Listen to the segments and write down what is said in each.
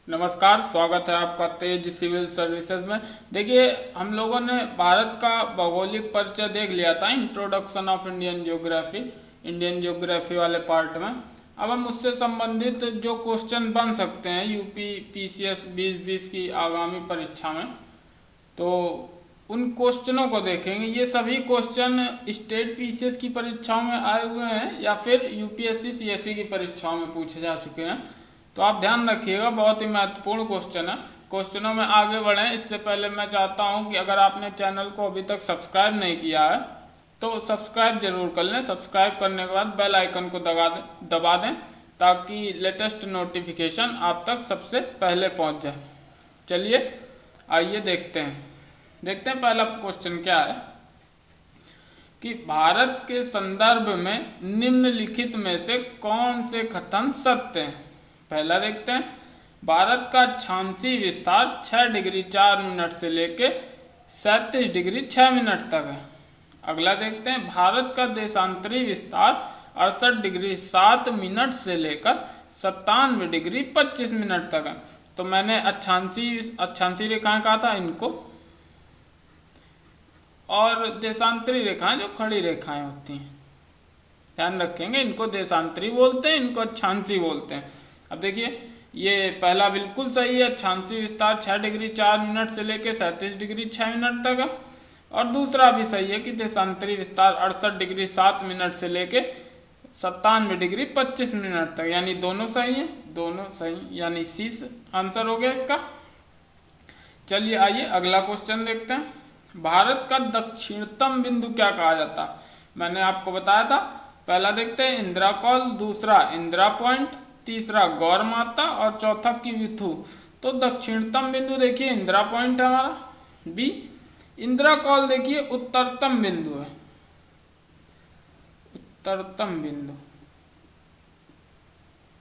नमस्कार, स्वागत है आपका तेज सिविल सर्विसेज में। देखिए, हम लोगों ने भारत का भौगोलिक परिचय देख लिया था, इंट्रोडक्शन ऑफ इंडियन ज्योग्राफी वाले पार्ट में। अब हम उससे संबंधित जो क्वेश्चन बन सकते हैं यूपी पीसीएस 2020 की आगामी परीक्षा में, तो उन क्वेश्चनों को देखेंगे। ये सभी क्वेश्चन स्टेट पीसीएस की परीक्षाओं में आए हुए हैं या फिर यूपीएससी सीएससी की परीक्षाओं में पूछे जा चुके हैं, तो आप ध्यान रखिएगा, बहुत ही महत्वपूर्ण क्वेश्चन है। क्वेश्चनों में आगे बढ़ें इससे पहले मैं चाहता हूं कि अगर आपने चैनल को अभी तक सब्सक्राइब नहीं किया है तो सब्सक्राइब जरूर कर लें। सब्सक्राइब करने के बाद बेल आइकन को दबा दें ताकि लेटेस्ट नोटिफिकेशन आप तक सबसे पहले पहुंच जाए। चलिए आइए देखते हैं पहला क्वेश्चन क्या है कि भारत के संदर्भ में निम्नलिखित में से कौन से कथन सत्य हैं। पहला देखते हैं, भारत का अक्षांशीय विस्तार 6 डिग्री 4 मिनट से लेके 37 डिग्री 6 मिनट तक है। अगला देखते हैं, भारत का देशांतरी विस्तार 68 डिग्री 7 मिनट से लेकर 97 डिग्री 25 मिनट तक है। तो मैंने अक्षांशीय रेखाएं कहा था इनको, और देशांतरी रेखाएं जो खड़ी रेखाएं होती हैं, ध्यान रखेंगे, इनको देशांतरी बोलते हैं, इनको अक्षांशीय बोलते हैं। अब देखिए, ये पहला बिल्कुल सही है, अक्षांशीय विस्तार 6 डिग्री 4 मिनट से लेकर 37 डिग्री 6 मिनट तक है। और दूसरा भी सही है कि देशांतरी विस्तार 68 डिग्री 7 मिनट से लेकर 97 डिग्री 25 मिनट तक, यानी दोनों सही है, दोनों सही, यानी सी आंसर हो गया इसका। चलिए आइए अगला क्वेश्चन देखते हैं, भारत का दक्षिणतम बिंदु क्या कहा जाता है। मैंने आपको बताया था, पहला देखते हैं इंदिरा कॉल, दूसरा इंदिरा पॉइंट, तीसरा गौर माता और चौथा किविथु। तो दक्षिणतम बिंदु देखिए इंदिरा पॉइंट है हमारा, बी। इंदिरा कॉल देखिए उत्तरतम बिंदु है, उत्तरतम बिंदु,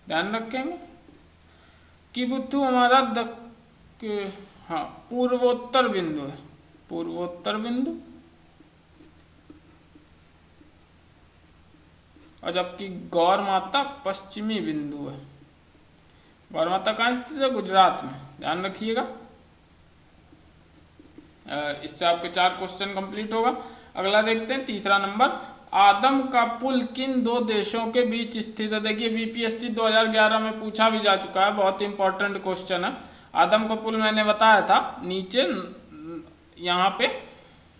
ध्यान रखेंगे। किविथु हमारा पूर्वोत्तर बिंदु है, पूर्वोत्तर बिंदु। और जबकि गौर माता पश्चिमी बिंदु है। गौर माता कहाँ स्थित है? गुजरात में, ध्यान रखिएगा। इससे आपके 4 क्वेश्चन कंप्लीट होगा। अगला देखते हैं तीसरा नंबर, आदम का पुल किन 2 देशों के बीच स्थित है। देखिए बीपीएससी 2011 में पूछा भी जा चुका है, बहुत इंपॉर्टेंट क्वेश्चन है। आदम का पुल मैंने बताया था नीचे, यहाँ पे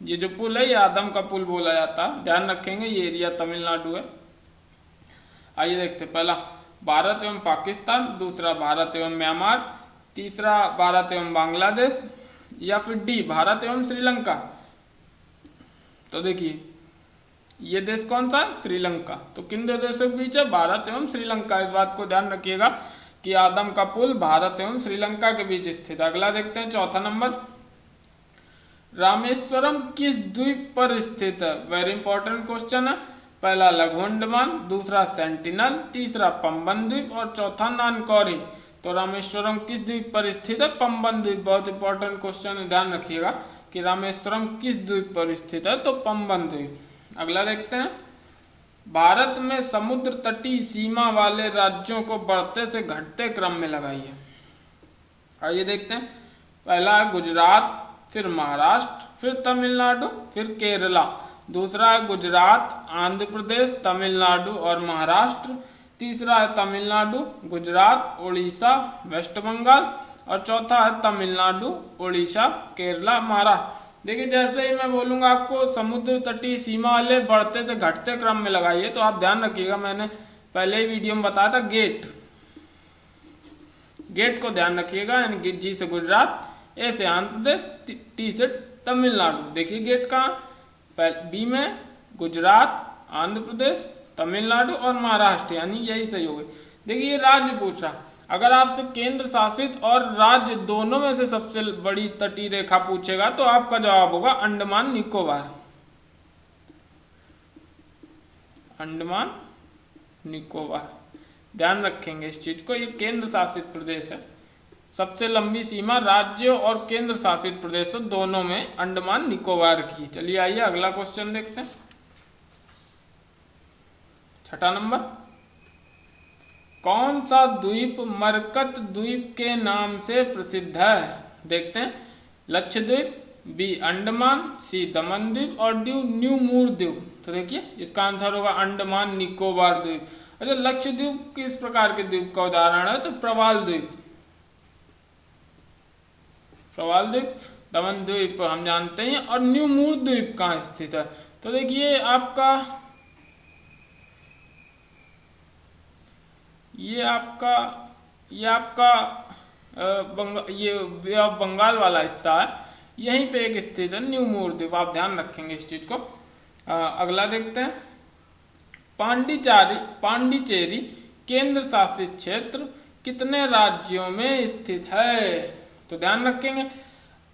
ये जो पुल है ये आदम का पुल बोला जाता है, ध्यान रखेंगे। ये एरिया तमिलनाडु है। आइए देखते हैं, पहला भारत एवं पाकिस्तान, दूसरा भारत एवं म्यांमार, तीसरा भारत एवं बांग्लादेश, या फिर डी भारत एवं श्रीलंका। तो देखिए ये देश कौन सा है? श्रीलंका। तो किन 2 देशों के बीच है? भारत एवं श्रीलंका। इस बात को ध्यान रखिएगा कि आदम का पुल भारत एवं श्रीलंका के बीच स्थित है। अगला देखते हैं चौथा नंबर, रामेश्वरम किस द्वीप पर स्थित है। वेरी इंपॉर्टेंट क्वेश्चन है। पहला लघु अंडमान, दूसरा सेंटिनल, तीसरा पंबन द्वीप और चौथा नानकौरी। तो रामेश्वरम किस द्वीप पर स्थित है? पंबन द्वीप। बहुत इंपॉर्टेंट क्वेश्चन है, ध्यान रखिएगा कि रामेश्वरम किस द्वीप पर स्थित है, तो पंबन द्वीप। अगला देखते हैं, भारत में समुद्र तटीय सीमा वाले राज्यों को बढ़ते से घटते क्रम में लगाइए। आइए देखते हैं, पहला है गुजरात, फिर महाराष्ट्र, फिर तमिलनाडु, फिर केरला। दूसरा है गुजरात, आंध्र प्रदेश, तमिलनाडु और महाराष्ट्र। तीसरा है तमिलनाडु, गुजरात, उड़ीसा, वेस्ट बंगाल और चौथा है तमिलनाडु, उड़ीसा, केरला, महाराष्ट्र। देखिए जैसे ही मैं बोलूंगा आपको समुद्र तटीय सीमा वाले बढ़ते से घटते क्रम में लगाइए, तो आप ध्यान रखिएगा, मैंने पहले ही वीडियो में बताया था, गेट को ध्यान रखिएगा, यानी जी से गुजरात, ए से आंध्र प्रदेश, टी से तमिलनाडु। देखिए गेट कहाँ? बी में गुजरात, आंध्र प्रदेश, तमिलनाडु और महाराष्ट्र, यानी यही सही हो गई। देखिए ये राज्य पूछ रहा, अगर आपसे केंद्र शासित और राज्य दोनों में से सबसे बड़ी तटीय रेखा पूछेगा तो आपका जवाब होगा अंडमान निकोबार। अंडमान निकोबार, ध्यान रखेंगे इस चीज को, ये केंद्र शासित प्रदेश है। सबसे लंबी सीमा राज्य और केंद्र शासित प्रदेशों दोनों में अंडमान निकोबार की। चलिए आइए अगला क्वेश्चन देखते हैं, छठा नंबर, कौन सा द्वीप मरकत द्वीप के नाम से प्रसिद्ध है? देखते हैं, लक्षद्वीप, बी अंडमान, सी दमन द्वीप और डी न्यू मूर द्वीप। तो देखिए इसका आंसर होगा अंडमान निकोबार द्वीप। अच्छा, लक्षद्वीप किस प्रकार के द्वीप का उदाहरण है? तो प्रवाल द्वीप। प्रवाल द्वीप, दमन द्वीप हम जानते हैं, और न्यू मूर द्वीप कहाँ स्थित है? तो देखिए आपका ये आपका ये बे ऑफ बंगाल वाला हिस्सा है, यहीं पे एक स्थित है न्यू मूर द्वीप। आप ध्यान रखेंगे इस चीज को। अगला देखते हैं, पांडिचेरी केंद्र शासित क्षेत्र कितने राज्यों में स्थित है? तो ध्यान रखेंगे,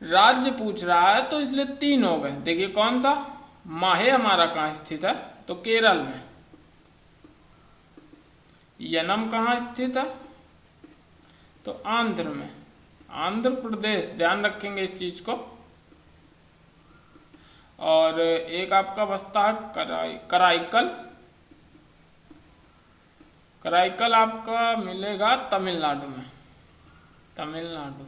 राज्य पूछ रहा है तो इसलिए 3 हो गए। देखिए कौन सा, माहे हमारा कहाँ स्थित है? तो केरल में। यनम कहाँ स्थित है? तो आंध्र में, आंध्र प्रदेश। ध्यान रखेंगे इस चीज को। और एक आपका बसता है कराईकल। कराईकल आपका मिलेगा तमिलनाडु में, तमिलनाडु।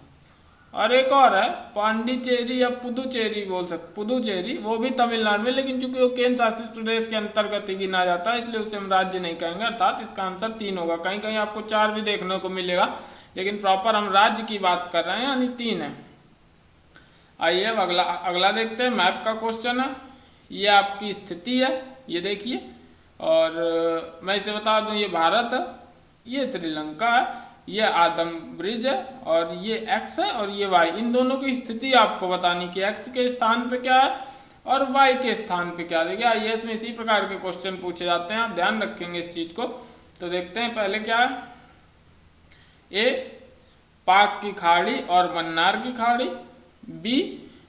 और एक और है पांडिचेरी या पुदुचेरी बोल सकते, पुदुचेरी, वो भी तमिलनाडु में, लेकिन चूंकि वो केंद्र शासित प्रदेश के अंतर्गत ही गिना जाता है इसलिए उसे हम राज्य नहीं कहेंगे। अर्थात इसका आंसर 3 होगा। कहीं कहीं आपको 4 भी देखने को मिलेगा, लेकिन प्रॉपर हम राज्य की बात कर रहे हैं, यानी 3 है। आइए अब अगला देखते हैं। मैप का क्वेश्चन है, ये आपकी स्थिति है, ये देखिए। और मैं इसे बता दूं, ये भारत है, ये श्रीलंका है, ये आदम ब्रिज है, और ये एक्स है और ये वाई। इन दोनों की स्थिति आपको बतानी कि एक्स के स्थान पे क्या है और वाई के स्थान पे क्या। देखिए आईएएस में इसी प्रकार के क्वेश्चन पूछे जाते हैं, आप ध्यान रखेंगे इस चीज को। तो देखते हैं पहले क्या है। ए पाक की खाड़ी और मन्नार की खाड़ी, बी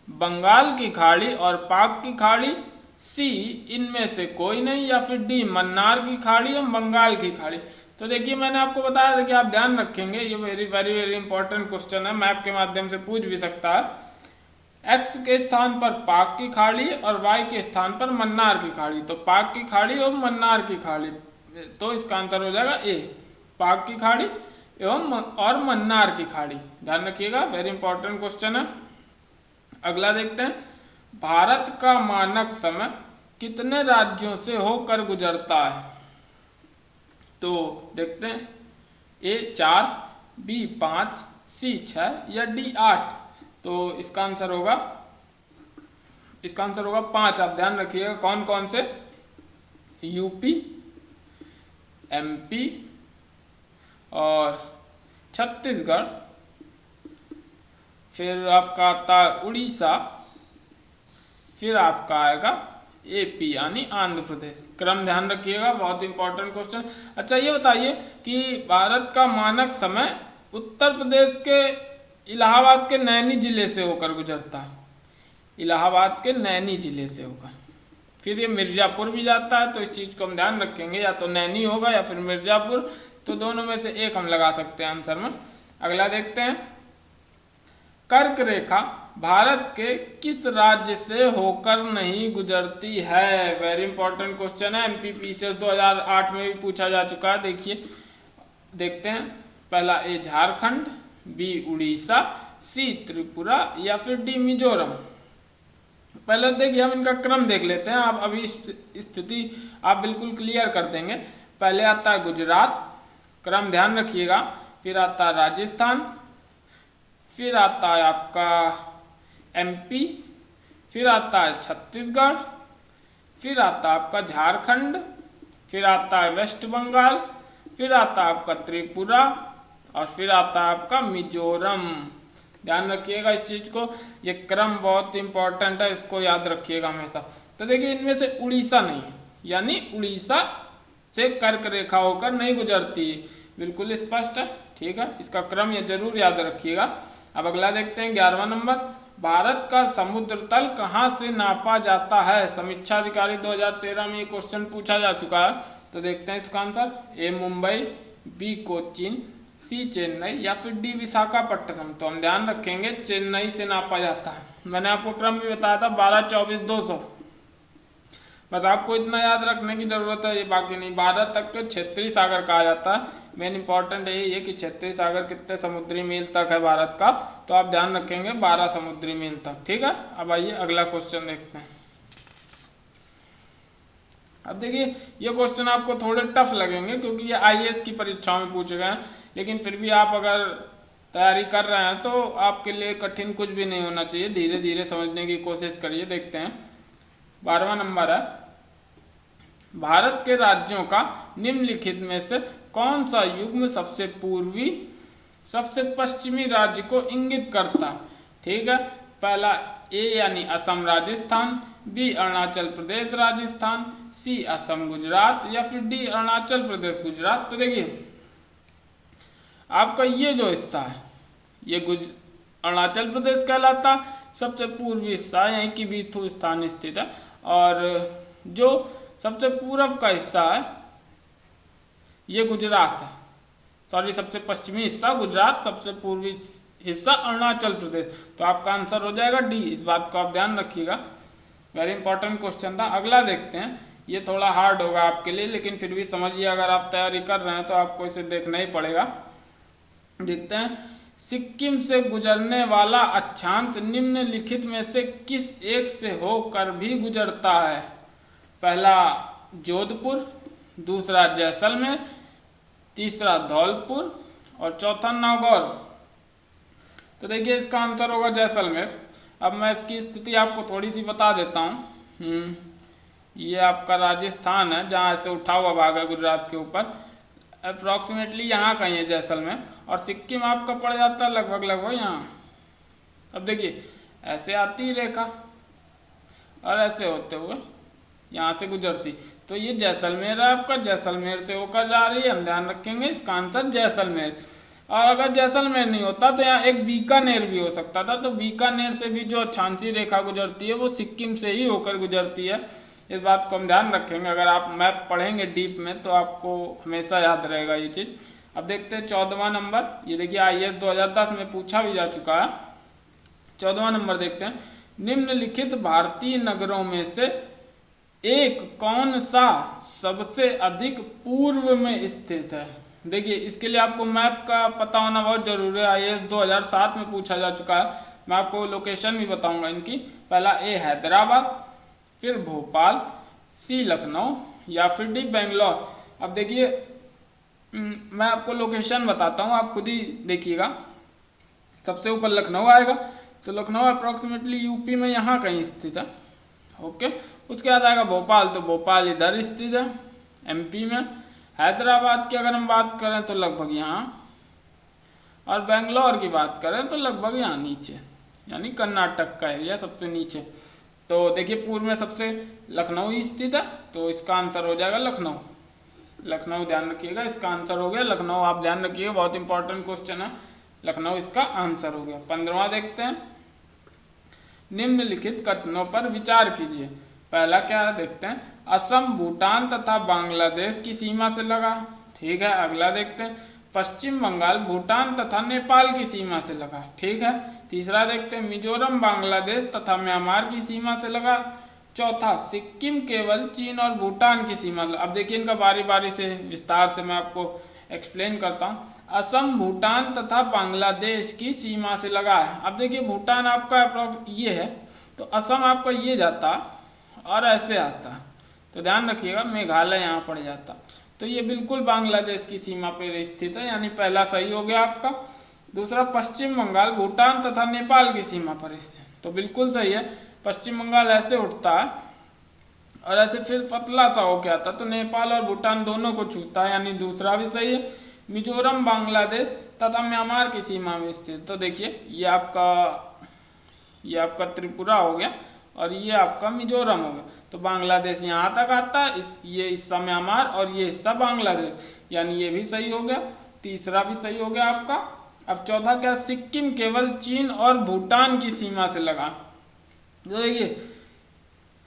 बंगाल की खाड़ी और पाक की खाड़ी, सी इनमें से कोई नहीं, या फिर डी मन्नार की खाड़ी और बंगाल की खाड़ी। तो देखिए मैंने आपको बताया था कि आप ध्यान रखेंगे, ये very very very important question है, मैप के माध्यम से पूछ भी सकता है। एक्स के स्थान पर पाक की खाड़ी और वाई के स्थान पर मन्नार की खाड़ी। तो पाक की खाड़ी और मन्नार की खाड़ी, तो इसका आंसर हो जाएगा ए, पाक की खाड़ी एवं और मन्नार की खाड़ी। ध्यान रखिएगा, वेरी इंपॉर्टेंट क्वेश्चन है। अगला देखते हैं, भारत का मानक समय कितने राज्यों से होकर गुजरता है? तो देखते हैं, ए 4, बी 5, सी 6 या डी 8। तो इसका आंसर होगा 5। आप ध्यान रखिएगा कौन कौन से, यूपी, एमपी और छत्तीसगढ़, फिर आपका आता है उड़ीसा, फिर आपका आएगा एपी यानी आंध्र प्रदेश। क्रम ध्यान रखिएगा, बहुत इंपॉर्टेंट क्वेश्चन। अच्छा ये बताइए कि भारत का मानक समय उत्तर प्रदेश के इलाहाबाद के नैनी जिले से होकर गुजरता है, इलाहाबाद के नैनी जिले से होकर। फिर ये मिर्जापुर भी जाता है, तो इस चीज को हम ध्यान रखेंगे, या तो नैनी होगा या फिर मिर्जापुर, तो दोनों में से एक हम लगा सकते हैं आंसर में। अगला देखते हैं, कर्क रेखा भारत के किस राज्य से होकर नहीं गुजरती है? वेरी इंपॉर्टेंट क्वेश्चन है, एमपीपीसीएस 2008 में भी पूछा जा चुका है। देखिए देखते हैं, पहला ए झारखंड, बी उड़ीसा, सी त्रिपुरा या फिर डी मिजोरम। पहले देखिए हम इनका क्रम देख लेते हैं, आप अभी स्थिति आप बिल्कुल क्लियर कर देंगे। पहले आता है गुजरात, क्रम ध्यान रखिएगा, फिर आता है राजस्थान, फिर आता है आपका एमपी, फिर आता है छत्तीसगढ़, फिर आता है आपका झारखंड, फिर आता है वेस्ट बंगाल, फिर आता है आपका त्रिपुरा और फिर आता है आपका मिजोरम। ध्यान रखिएगा इस चीज को, ये क्रम बहुत इंपॉर्टेंट है, इसको याद रखिएगा हमेशा। तो देखिए इनमें से उड़ीसा नहीं है, यानी उड़ीसा से कर्क रेखा होकर नहीं गुजरती, बिल्कुल स्पष्ट है, ठीक है। इसका क्रम ये जरूर याद रखिएगा। अब अगला देखते हैं 11वां नंबर, भारत का समुद्र तल कहाँ से नापा जाता है? समीक्षा अधिकारी 2013 में ये क्वेश्चन पूछा जा चुका है। तो देखते हैं इसका आंसर, ए मुंबई, बी कोचीन, सी चेन्नई या फिर डी विशाखापट्टनम। तो हम ध्यान रखेंगे चेन्नई से नापा जाता है। मैंने आपको क्रम भी बताया था 12, 24, 200, बस आपको इतना याद रखने की जरूरत है, ये बाकी नहीं। भारत तक तो क्षेत्रीय सागर कहा जाता है। मेन इंपॉर्टेंट यही है कि क्षेत्रीय सागर कितने समुद्री मील तक है भारत का, तो आप ध्यान रखेंगे 12 समुद्री मील तक। ठीक है, अब आइए अगला क्वेश्चन देखते हैं। अब देखिए ये क्वेश्चन आपको थोड़े टफ लगेंगे क्योंकि ये आईएएस की परीक्षाओं में पूछे गए हैं, लेकिन फिर भी आप अगर तैयारी कर रहे हैं तो आपके लिए कठिन कुछ भी नहीं होना चाहिए, धीरे धीरे समझने की कोशिश करिए। देखते हैं 12वां नंबर है, भारत के राज्यों का निम्नलिखित में से कौन सा युग्म सबसे पूर्वी सबसे पश्चिमी राज्य को इंगित करता है। ठीक है, पहला ए यानी असम राजस्थान, बी अरुणाचल प्रदेश राजस्थान, सी असम गुजरात, या फिर डी अरुणाचल प्रदेश गुजरात। तो देखिए आपका ये जो हिस्सा है ये अरुणाचल प्रदेश कहलाता, सबसे पूर्वी हिस्सा यहीं की बीथू स्थान स्थित है, और जो सबसे पूर्व का हिस्सा है ये गुजरात है। सॉरी, सबसे पश्चिमी हिस्सा गुजरात, सबसे पूर्वी हिस्सा अरुणाचल प्रदेश। तो आपका आंसर हो जाएगा डी, इस बात को आप ध्यान रखिएगा। वेरी इंपॉर्टेंट क्वेश्चन था। अगला देखते हैं, ये थोड़ा हार्ड होगा आपके लिए, लेकिन फिर भी समझिए, अगर आप तैयारी कर रहे हैं तो आपको इसे देखना ही पड़ेगा। देखते हैं, सिक्किम से गुजरने वाला अक्षांश निम्नलिखित में से किस एक से होकर भी गुजरता है। पहला जोधपुर, दूसरा जैसलमेर, तीसरा धौलपुर और चौथा नागौर। तो देखिए इसका आंसर होगा जैसलमेर। अब मैं इसकी स्थिति आपको थोड़ी सी बता देता हूँ। ये आपका राजस्थान है जहाँ से उठा हुआ भाग है गुजरात के ऊपर, अप्रॉक्सीमेटली यहाँ कहीं है जैसलमेर, और सिक्किम आपका पड़ जाता है लगभग यहाँ। अब देखिए ऐसे आती रेखा और ऐसे होते हुए यहाँ से गुजरती, तो ये जैसलमेर है आपका, जैसलमेर से होकर जा रही है, हम ध्यान रखेंगे इसका आंसर जैसलमेर। और अगर जैसलमेर नहीं होता तो यहाँ एक बीकानेर भी हो सकता था, तो बीकानेर से भी जो अक्षांशीय रेखा गुजरती है वो सिक्किम से ही होकर गुजरती है। इस बात को हम ध्यान रखेंगे, अगर आप मैप पढ़ेंगे डीप में तो आपको हमेशा याद रहेगा ये चीज़। अब देखते हैं 14वां नंबर, ये देखिए आईएएस 2010 में पूछा भी जा चुका है। 14वां नंबर देखते हैं, निम्नलिखित भारतीय नगरों में से एक कौन सा सबसे अधिक पूर्व में स्थित है। देखिए इसके लिए आपको मैप का पता होना बहुत जरूरी है, आईएएस 2007 में पूछा जा चुका है। मैं आपको लोकेशन भी बताऊंगा इनकी। पहला ए हैदराबाद, फिर भोपाल, सी लखनऊ, या फिर डी बेंगलोर। अब देखिए मैं आपको लोकेशन बताता हूँ, आप खुद ही देखिएगा। सबसे ऊपर लखनऊ आएगा, तो लखनऊ अप्रॉक्सीमेटली यूपी में यहाँ कहीं स्थित है। ओके, उसके बाद आएगा भोपाल, तो भोपाल इधर स्थित है एमपी में। हैदराबाद की अगर हम बात करें तो लगभग यहाँ, और बेंगलोर की बात करें तो लगभग यहाँ नीचे, यानी कर्नाटक का एरिया सबसे नीचे। तो देखिए पूर्व में सबसे लखनऊ स्थित है, तो इसका आंसर हो जाएगा लखनऊ। लखनऊ ध्यान रखिएगा, इसका आंसर हो गया लखनऊ। आप ध्यान रखिएगा, बहुत इंपॉर्टेंट क्वेश्चन है, लखनऊ इसका आंसर हो गया। 15वां देखते हैं, निम्नलिखित कथनों पर विचार कीजिए। पहला क्या है देखते हैं, असम भूटान तथा बांग्लादेश की सीमा से लगा। ठीक है, अगला देखते हैं, पश्चिम बंगाल भूटान तथा नेपाल की सीमा से लगा। ठीक है, तीसरा देखते हैं, मिजोरम बांग्लादेश तथा म्यांमार की सीमा से लगा। चौथा, सिक्किम केवल चीन और भूटान की सीमा। अब देखिए इनका बारी बारी से विस्तार से मैं आपको एक्सप्लेन करता हूँ। असम भूटान तथा बांग्लादेश की सीमा से लगा है। अब देखिए भूटान आपका ये है, तो असम आपका ये जाता और ऐसे आता, तो ध्यान रखिएगा मेघालय यहाँ पड़ जाता, तो ये बिल्कुल बांग्लादेश की सीमा पर स्थित है, यानी पहला सही हो गया आपका। दूसरा, पश्चिम बंगाल भूटान तथा नेपाल की सीमा पर स्थित, तो बिल्कुल सही है। पश्चिम बंगाल ऐसे उठता है और ऐसे फिर पतला सा होके आता, तो नेपाल और भूटान दोनों को छूता है, यानी दूसरा भी सही है। मिजोरम बांग्लादेश तथा म्यांमार की सीमा में स्थित, तो देखिए ये आपका त्रिपुरा हो गया और ये आपका मिजोरम हो गया, तो बांग्लादेश यहाँ तक आता है, ये हिस्सा म्यांमार और ये हिस्सा बांग्लादेश, यानी ये भी सही हो गया। तीसरा भी सही हो गया आपका। अब चौथा क्या, सिक्किम केवल चीन और भूटान की सीमा से लगा। तो देखिए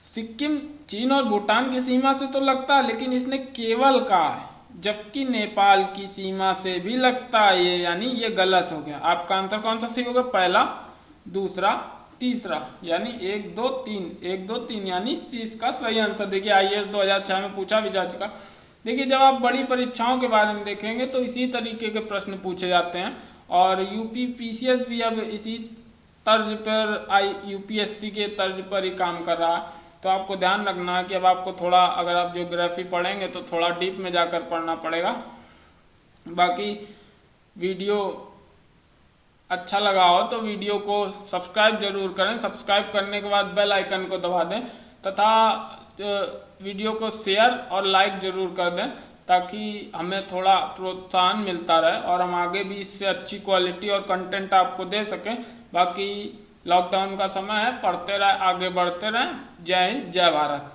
सिक्किम चीन और भूटान की सीमा से तो लगता है, लेकिन इसने केवल कहा है, जबकि नेपाल की सीमा से भी लगता है ये, यानी ये गलत हो गया। आपका आंसर कौन सा सही होगा, पहला, दूसरा, तीसरा, यानी 1 2 3, 1 2 3 यानी सी इसका सही आंसर। देखिए IAS 2006 में पूछा भी जा चुका। देखिए जब आप बड़ी परीक्षाओं के बारे में देखेंगे तो इसी तरीके के प्रश्न पूछे जाते हैं, और यूपी पीसीएस भी अब इसी तर्ज पर यूपीएससी के तर्ज पर ही काम कर रहा है। तो आपको ध्यान रखना है कि अब आपको थोड़ा, अगर आप ज्योग्राफी पढ़ेंगे तो थोड़ा डीप में जाकर पढ़ना पड़ेगा। बाकी वीडियो अच्छा लगा हो तो वीडियो को सब्सक्राइब जरूर करें, सब्सक्राइब करने के बाद बेल आइकन को दबा दें, तथा वीडियो को शेयर और लाइक जरूर कर दें, ताकि हमें थोड़ा प्रोत्साहन मिलता रहे और हम आगे भी इससे अच्छी क्वालिटी और कंटेंट आपको दे सकें। बाकी लॉकडाउन का समय है, पढ़ते रहे, आगे बढ़ते रहें। जय हिंद, जय भारत।